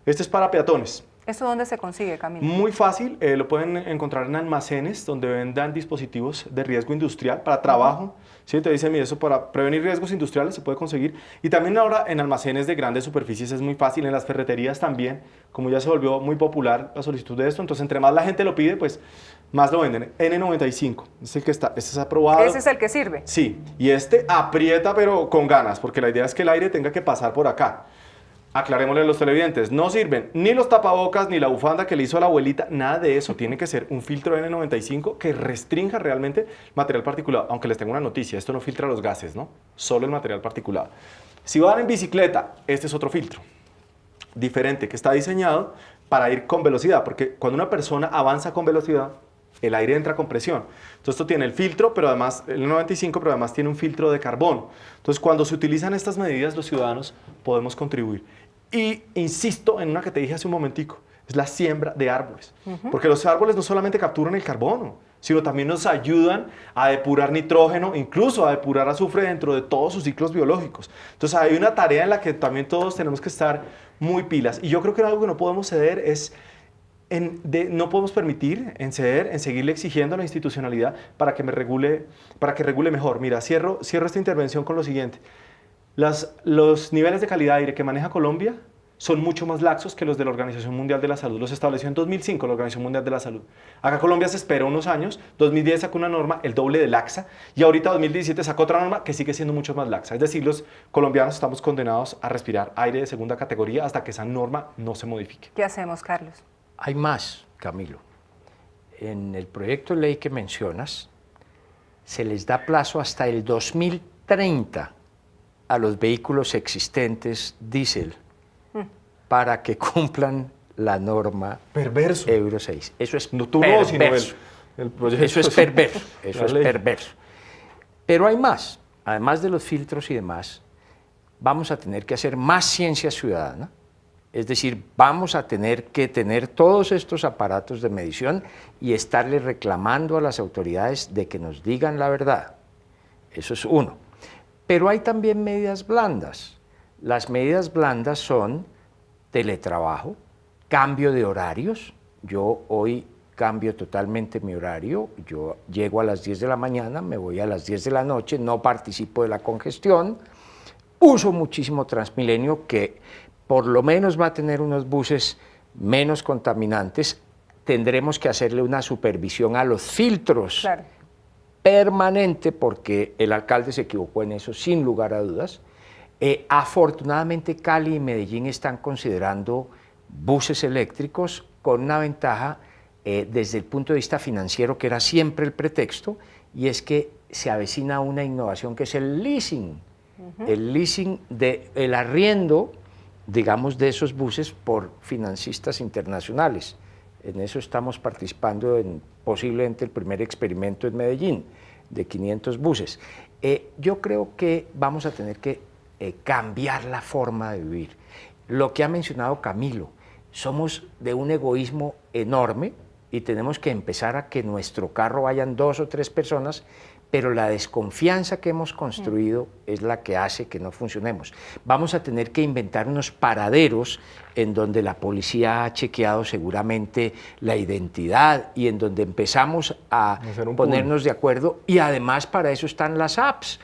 Este es para peatones. ¿Eso dónde se consigue, Camilo? Muy fácil, lo pueden encontrar en almacenes donde vendan dispositivos de riesgo industrial para trabajo. Sí, te dicen, mira, eso para prevenir riesgos industriales se puede conseguir. Y también ahora en almacenes de grandes superficies es muy fácil, en las ferreterías también, como ya se volvió muy popular la solicitud de esto, entonces entre más la gente lo pide, pues más lo venden. N95, es el que está, este es aprobado. ¿Ese es el que sirve? Sí, y este aprieta pero con ganas, porque la idea es que el aire tenga que pasar por acá. Aclarémosle a los televidentes, no sirven ni los tapabocas ni la bufanda que le hizo a la abuelita, nada de eso. Tiene que ser un filtro N95 que restrinja realmente material particulado. Aunque les tengo una noticia, esto no filtra los gases, ¿no? Solo el material particulado. Si van en bicicleta, este es otro filtro diferente que está diseñado para ir con velocidad, porque cuando una persona avanza con velocidad, el aire entra con presión. Entonces esto tiene el filtro, pero además, el 95, pero además tiene un filtro de carbono. Entonces cuando se utilizan estas medidas, los ciudadanos podemos contribuir. Y insisto en una que te dije hace un momentico, es la siembra de árboles. Porque los árboles no solamente capturan el carbono, sino también nos ayudan a depurar nitrógeno, incluso a depurar azufre dentro de todos sus ciclos biológicos. Entonces hay una tarea en la que también todos tenemos que estar muy pilas. Y yo creo que algo que no podemos ceder es no podemos permitir en ceder, en seguirle exigiendo a la institucionalidad para que regule mejor. Mira, cierro esta intervención con lo siguiente. Los niveles de calidad de aire que maneja Colombia son mucho más laxos que los de la Organización Mundial de la Salud. Los estableció en 2005 la Organización Mundial de la Salud. Acá Colombia se espera unos años, 2010 sacó una norma el doble de laxa y ahorita 2017 sacó otra norma que sigue siendo mucho más laxa. Es decir, los colombianos estamos condenados a respirar aire de segunda categoría hasta que esa norma no se modifique. ¿Qué hacemos, Carlos? Hay más, Camilo. En el proyecto de ley que mencionas, se les da plazo hasta el 2030 a los vehículos existentes diésel para que cumplan la norma Perverso. Euro 6. Eso es No, tú perverso. no, sino el proyecto. Eso es perverso. Eso La es ley. perverso. Pero hay más. Además de los filtros y demás, vamos a tener que hacer más ciencia ciudadana. Es decir, vamos a tener que tener todos estos aparatos de medición y estarle reclamando a las autoridades de que nos digan la verdad. Eso es uno. Pero hay también medidas blandas. Las medidas blandas son teletrabajo, cambio de horarios. Yo hoy cambio totalmente mi horario. Yo llego a las 10 de la mañana, me voy a las 10 de la noche, no participo de la congestión. Uso muchísimo Transmilenio, que por lo menos va a tener unos buses menos contaminantes. Tendremos que hacerle una supervisión a los filtros. Claro. Permanente, porque el alcalde se equivocó en eso, sin lugar a dudas. Afortunadamente, Cali y Medellín están considerando buses eléctricos con una ventaja desde el punto de vista financiero, que era siempre el pretexto, y es que se avecina una innovación que es el leasing. El leasing del arriendo, digamos, de esos buses por financistas internacionales. En eso estamos participando en posiblemente el primer experimento en Medellín, de 500 buses. Yo creo que vamos a tener que cambiar la forma de vivir. Lo que ha mencionado Camilo, somos de un egoísmo enorme y tenemos que empezar a que nuestro carro vayan 2 o 3 personas, pero la desconfianza que hemos construido es la que hace que no funcionemos. Vamos a tener que inventar unos paraderos en donde la policía ha chequeado seguramente la identidad y en donde empezamos a ponernos de acuerdo, y además para eso están las apps,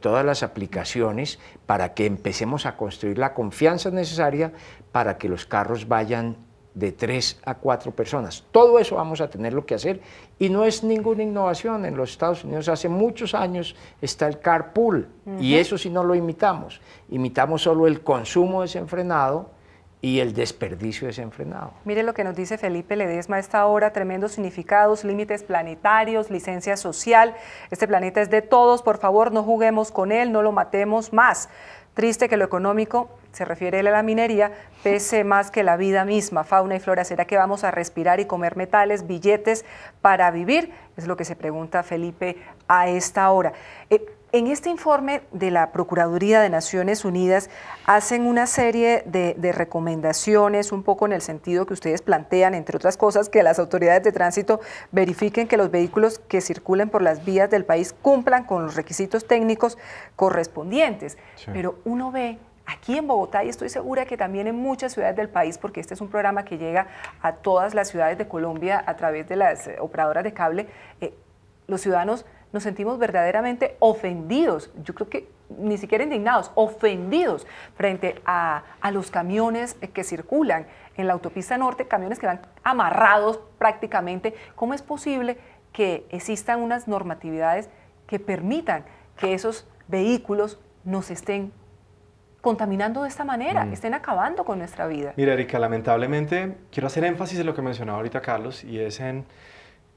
todas las aplicaciones, para que empecemos a construir la confianza necesaria para que los carros vayan de 3 a 4 personas. Todo eso vamos a tenerlo que hacer y no es ninguna innovación. En los Estados Unidos hace muchos años está el carpool y eso sí no lo imitamos. Imitamos solo el consumo desenfrenado y el desperdicio desenfrenado. Mire lo que nos dice Felipe Ledesma a esta hora: tremendos significados, límites planetarios, licencia social. Este planeta es de todos, por favor no juguemos con él, no lo matemos más. Triste que lo económico, se refiere él a la minería, pese más que la vida misma. Fauna y flora, ¿será que vamos a respirar y comer metales, billetes para vivir? Es lo que se pregunta Felipe a esta hora. En este informe de la Procuraduría de Naciones Unidas hacen una serie de recomendaciones, un poco en el sentido que ustedes plantean, entre otras cosas, que las autoridades de tránsito verifiquen que los vehículos que circulen por las vías del país cumplan con los requisitos técnicos correspondientes. Sí. Pero uno ve aquí en Bogotá, y estoy segura que también en muchas ciudades del país, porque este es un programa que llega a todas las ciudades de Colombia a través de las operadoras de cable, los ciudadanos nos sentimos verdaderamente ofendidos, yo creo que ni siquiera indignados, ofendidos frente a los camiones que circulan en la autopista norte, camiones que van amarrados prácticamente. ¿Cómo es posible que existan unas normatividades que permitan que esos vehículos nos estén contaminando de esta manera, estén acabando con nuestra vida? Mira, Erika, lamentablemente quiero hacer énfasis en lo que mencionaba ahorita Carlos, y es en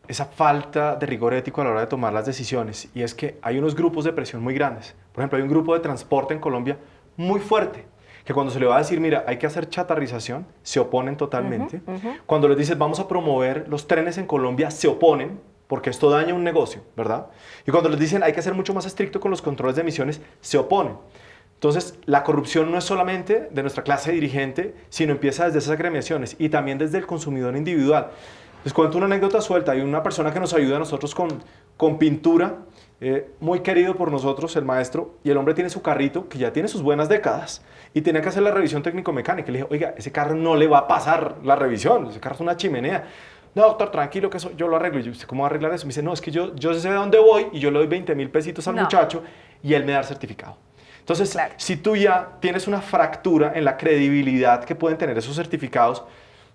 esa falta de rigor ético a la hora de tomar las decisiones, y es que hay unos grupos de presión muy grandes. Por ejemplo, hay un grupo de transporte en Colombia muy fuerte, que cuando se le va a decir, mira, hay que hacer chatarrización, se oponen totalmente. Cuando les dices, vamos a promover los trenes en Colombia, se oponen, porque esto daña un negocio, ¿verdad? Y cuando les dicen, hay que ser mucho más estricto con los controles de emisiones, se oponen. Entonces, la corrupción no es solamente de nuestra clase dirigente, sino empieza desde esas agremiaciones y también desde el consumidor individual. Les cuento una anécdota suelta. Hay una persona que nos ayuda a nosotros con pintura, muy querido por nosotros, el maestro, y el hombre tiene su carrito, que ya tiene sus buenas décadas, y tenía que hacer la revisión técnico-mecánica. Y le dije, oiga, ese carro no le va a pasar la revisión, ese carro es una chimenea. No, doctor, tranquilo, que eso yo lo arreglo. Y yo, ¿usted cómo va a arreglar eso? Me dice, no, es que yo sé de dónde voy, y yo le doy 20.000 pesitos al muchacho, y él me da el certificado. Entonces, claro, si tú ya tienes una fractura en la credibilidad que pueden tener esos certificados,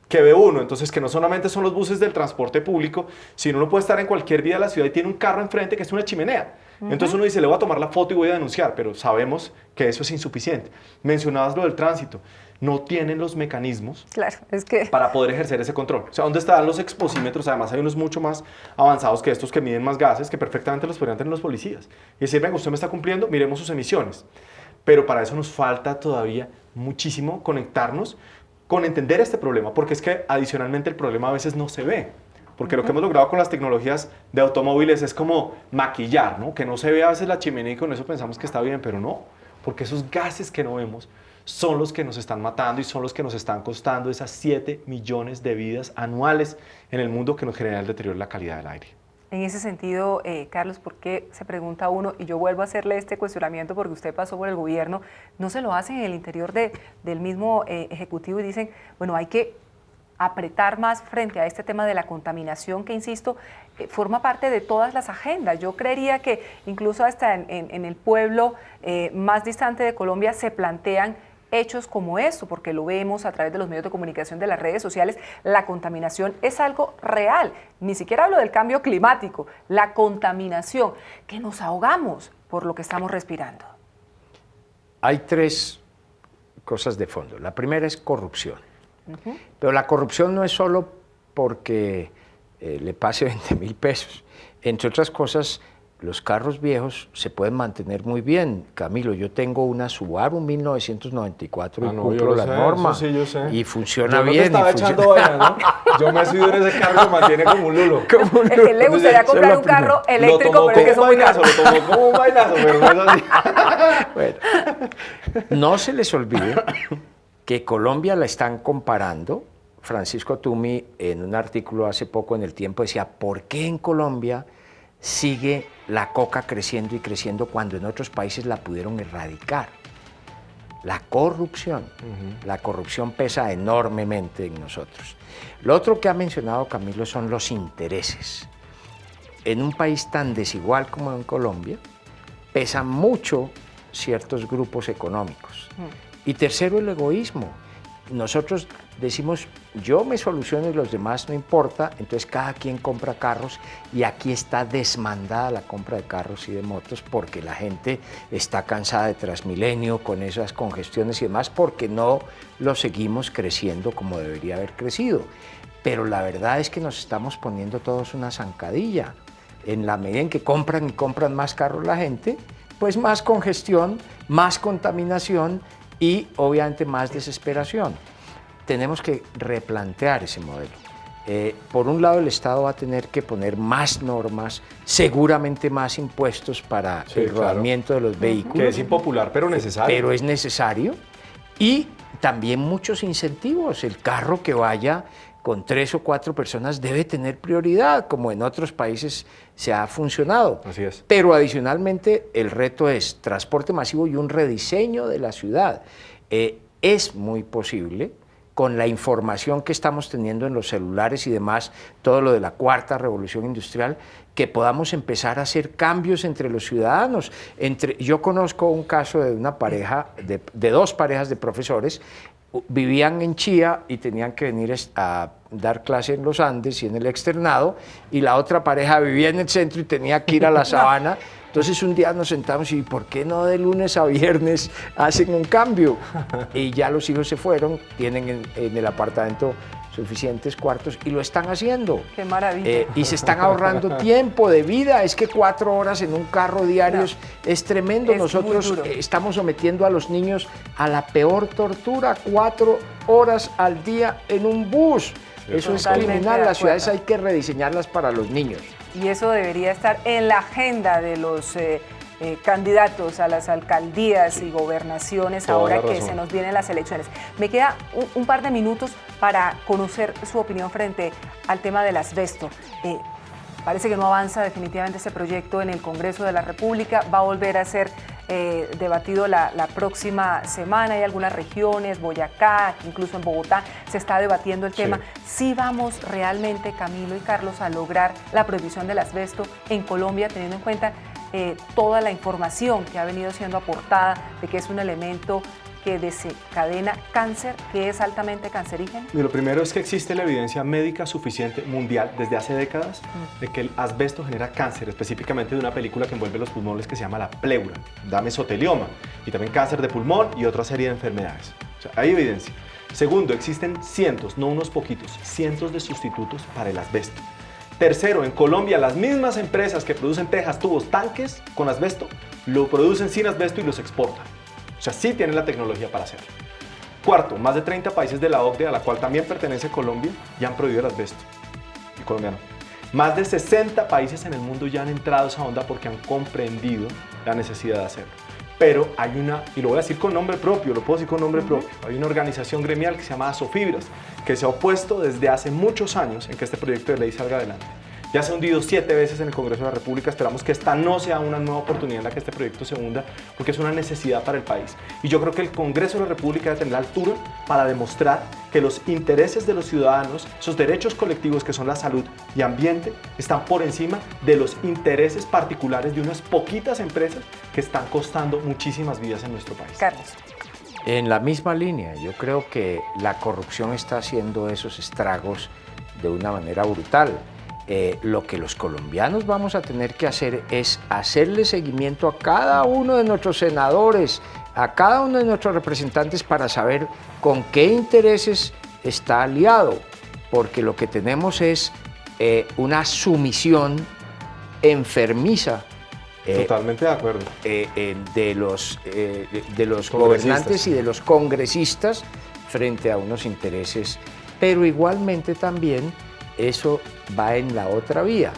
que ve uno, entonces, que no solamente son los buses del transporte público, sino uno puede estar en cualquier vía de la ciudad y tiene un carro enfrente que es una chimenea. Entonces uno dice, le voy a tomar la foto y voy a denunciar, pero sabemos que eso es insuficiente. Mencionabas lo del tránsito. No tienen los mecanismos, claro, es que, para poder ejercer ese control. O sea, ¿dónde están los exposímetros? Además, hay unos mucho más avanzados que estos que miden más gases, que perfectamente los podrían tener los policías. Y decir, venga, usted me está cumpliendo, miremos sus emisiones. Pero para eso nos falta todavía muchísimo conectarnos con entender este problema, porque es que adicionalmente el problema a veces no se ve. Porque lo que hemos logrado con las tecnologías de automóviles es como maquillar, ¿no? Que no se ve a veces la chimenea y con eso pensamos que está bien, pero no. Porque esos gases que no vemos son los que nos están matando y son los que nos están costando esas 7 millones de vidas anuales en el mundo que nos genera el deterioro de la calidad del aire. En ese sentido, Carlos, ¿por qué se pregunta uno? Y yo vuelvo a hacerle este cuestionamiento porque usted pasó por el gobierno, ¿no se lo hacen en el interior del mismo Ejecutivo y dicen, bueno, hay que apretar más frente a este tema de la contaminación que, insisto, forma parte de todas las agendas? Yo creería que incluso hasta en el pueblo más distante de Colombia se plantean hechos como esto, porque lo vemos a través de los medios de comunicación, de las redes sociales. La contaminación es algo real, ni siquiera hablo del cambio climático, la contaminación, que nos ahogamos por lo que estamos respirando. Hay 3 cosas de fondo. La primera es corrupción, pero la corrupción no es solo porque le pase 20.000 pesos, entre otras cosas. Los carros viejos se pueden mantener muy bien. Camilo, yo tengo una Subaru 1994 y cumplo la norma. Sí, yo sé. Y funciona yo no bien. Te estaba echando vaina, ¿no? Yo me he subido en ese carro y se mantiene como un lulo. Él le gustaría comprar un carro eléctrico, pero es que son muy caros. Lo tomó como un vainazo, pero no es así. Bueno, no se les olvide que Colombia la están comparando. Francisco Tumi, en un artículo hace poco en El Tiempo, decía, ¿por qué en Colombia sigue la coca creciendo y creciendo cuando en otros países la pudieron erradicar? La corrupción. La corrupción pesa enormemente en nosotros. Lo otro que ha mencionado Camilo son los intereses. En un país tan desigual como en Colombia, pesan mucho ciertos grupos económicos. Y tercero, el egoísmo. Nosotros decimos yo me soluciono y los demás no importa, entonces cada quien compra carros y aquí está desmandada la compra de carros y de motos porque la gente está cansada de Transmilenio con esas congestiones y demás porque no lo seguimos creciendo como debería haber crecido. Pero la verdad es que nos estamos poniendo todos una zancadilla. En la medida en que compran y compran más carros la gente, pues más congestión, más contaminación y obviamente más desesperación. Tenemos que replantear ese modelo. Por un lado, el Estado va a tener que poner más normas, seguramente más impuestos para el rodamiento de los vehículos. Que es impopular, pero necesario. Pero es necesario. Y también muchos incentivos. El carro que vaya con 3 o 4 personas debe tener prioridad, como en otros países se ha funcionado. Así es. Pero adicionalmente el reto es transporte masivo y un rediseño de la ciudad. Es muy posible, con la información que estamos teniendo en los celulares y demás, todo lo de la cuarta revolución industrial, que podamos empezar a hacer cambios entre los ciudadanos. Yo conozco un caso de una pareja, de 2 parejas de profesores, vivían en Chía y tenían que venir a dar clase en los Andes y en el externado, y la otra pareja vivía en el centro y tenía que ir a la sabana. Entonces un día nos sentamos y ¿por qué no de lunes a viernes hacen un cambio? Y ya los hijos se fueron, tienen en el apartamento suficientes cuartos y lo están haciendo. ¡Qué maravilla! Y se están ahorrando tiempo de vida. Es que 4 horas en un carro diarios es tremendo. Es Nosotros muy duro. estamos sometiendo a los niños a la peor tortura, 4 horas al día en un bus. Eso es Totalmente criminal. de Las ciudades acuerdo. hay que rediseñarlas para los niños. Y eso debería estar en la agenda de los candidatos a las alcaldías y gobernaciones Toda ahora la que razón. se nos vienen las elecciones. Me queda un par de minutos para conocer su opinión frente al tema del asbesto. Parece que no avanza definitivamente ese proyecto en el Congreso de la República. Va a volver a ser debatido la próxima semana. Hay algunas regiones, Boyacá, incluso en Bogotá, se está debatiendo el tema. Sí vamos realmente, Camilo y Carlos, a lograr la prohibición del asbesto en Colombia, teniendo en cuenta toda la información que ha venido siendo aportada de que es un elemento que desencadena cáncer, que es altamente cancerígeno? Y lo primero es que existe la evidencia médica suficiente mundial desde hace décadas de que el asbesto genera cáncer, específicamente de una película que envuelve los pulmones que se llama la pleura, da mesotelioma, y también cáncer de pulmón y otra serie de enfermedades. O sea, hay evidencia. Segundo, existen cientos, no unos poquitos, cientos de sustitutos para el asbesto. Tercero, en Colombia las mismas empresas que producen tejas, tubos, tanques con asbesto, lo producen sin asbesto y los exportan. O sea, sí tienen la tecnología para hacerlo. Cuarto, más de 30 países de la OCDE, a la cual también pertenece Colombia, ya han prohibido el asbesto. Y Colombia no. Más de 60 países en el mundo ya han entrado a esa onda porque han comprendido la necesidad de hacerlo. Pero hay una, y lo voy a decir con nombre propio, lo puedo decir con nombre propio, hay una organización gremial que se llama Asofibras, que se ha opuesto desde hace muchos años en que este proyecto de ley salga adelante. Ya se ha hundido 7 veces en el Congreso de la República. Esperamos que esta no sea una nueva oportunidad en la que este proyecto se hunda, porque es una necesidad para el país. Y yo creo que el Congreso de la República debe tener la altura para demostrar que los intereses de los ciudadanos, esos derechos colectivos que son la salud y ambiente, están por encima de los intereses particulares de unas poquitas empresas que están costando muchísimas vidas en nuestro país. Carlos. En la misma línea, yo creo que la corrupción está haciendo esos estragos de una manera brutal. Lo que los colombianos vamos a tener que hacer es hacerle seguimiento a cada uno de nuestros senadores, a cada uno de nuestros representantes para saber con qué intereses está aliado, porque lo que tenemos es una sumisión enfermiza Totalmente de acuerdo. de los gobernantes y de los congresistas frente a unos intereses, pero igualmente también eso va en la otra vía,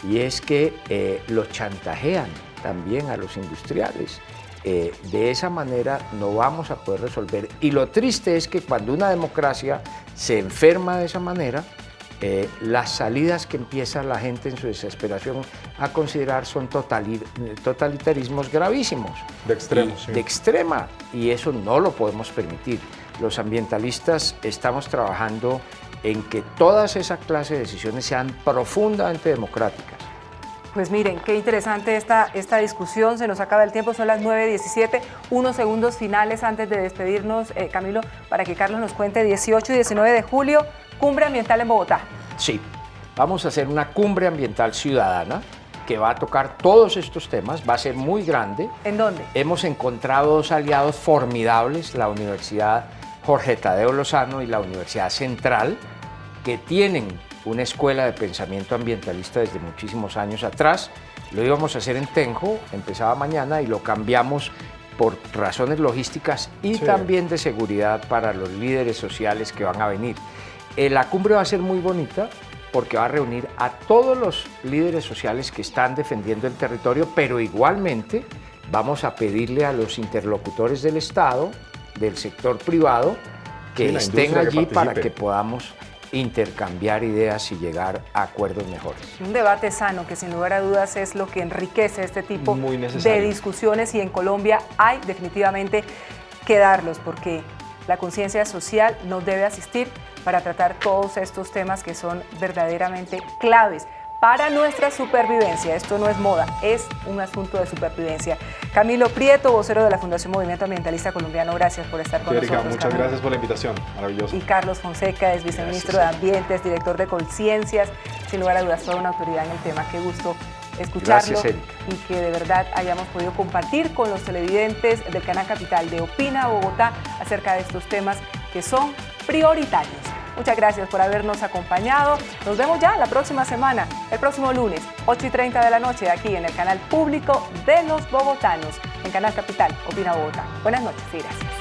y es que los chantajean también a los industriales. De esa manera no vamos a poder resolver. Y lo triste es que cuando una democracia se enferma de esa manera, las salidas que empieza la gente en su desesperación a considerar son totalitarismos gravísimos. De extremo, sí. De extrema, y eso no lo podemos permitir. Los ambientalistas estamos trabajando en que todas esas clases de decisiones sean profundamente democráticas. Pues miren, qué interesante esta discusión, se nos acaba el tiempo, son las 9:17, unos segundos finales antes de despedirnos, Camilo, para que Carlos nos cuente 18 y 19 de julio, cumbre ambiental en Bogotá. Sí, vamos a hacer una cumbre ambiental ciudadana que va a tocar todos estos temas, va a ser muy grande. ¿En dónde? Hemos encontrado dos aliados formidables, la Universidad Jorge Tadeo Lozano y la Universidad Central, que tienen una escuela de pensamiento ambientalista desde muchísimos años atrás. Lo íbamos a hacer en Tenjo, empezaba mañana y lo cambiamos por razones logísticas y también de seguridad para los líderes sociales que van a venir. La cumbre va a ser muy bonita porque va a reunir a todos los líderes sociales que están defendiendo el territorio, pero igualmente vamos a pedirle a los interlocutores del Estado, del sector privado, que estén allí para que podamos intercambiar ideas y llegar a acuerdos mejores. Un debate sano que sin lugar a dudas es lo que enriquece este tipo de discusiones, y en Colombia hay definitivamente que darlos, porque la conciencia social nos debe asistir para tratar todos estos temas que son verdaderamente claves para nuestra supervivencia. Esto no es moda, es un asunto de supervivencia. Camilo Prieto, vocero de la Fundación Movimiento Ambientalista Colombiano, gracias por estar con nosotros. Muchas gracias por la invitación, maravilloso. Y Carlos Fonseca, es viceministro de Ambiente, es director de Colciencias, sin lugar a dudas toda una autoridad en el tema. Qué gusto escucharlo. Gracias, y que de verdad hayamos podido compartir con los televidentes del Canal Capital de Opina Bogotá acerca de estos temas que son prioritarios. Muchas gracias por habernos acompañado. Nos vemos ya la próxima semana, el próximo lunes, 8:30 de la noche, aquí en el canal público de los bogotanos, en Canal Capital, Opina Bogotá. Buenas noches y gracias.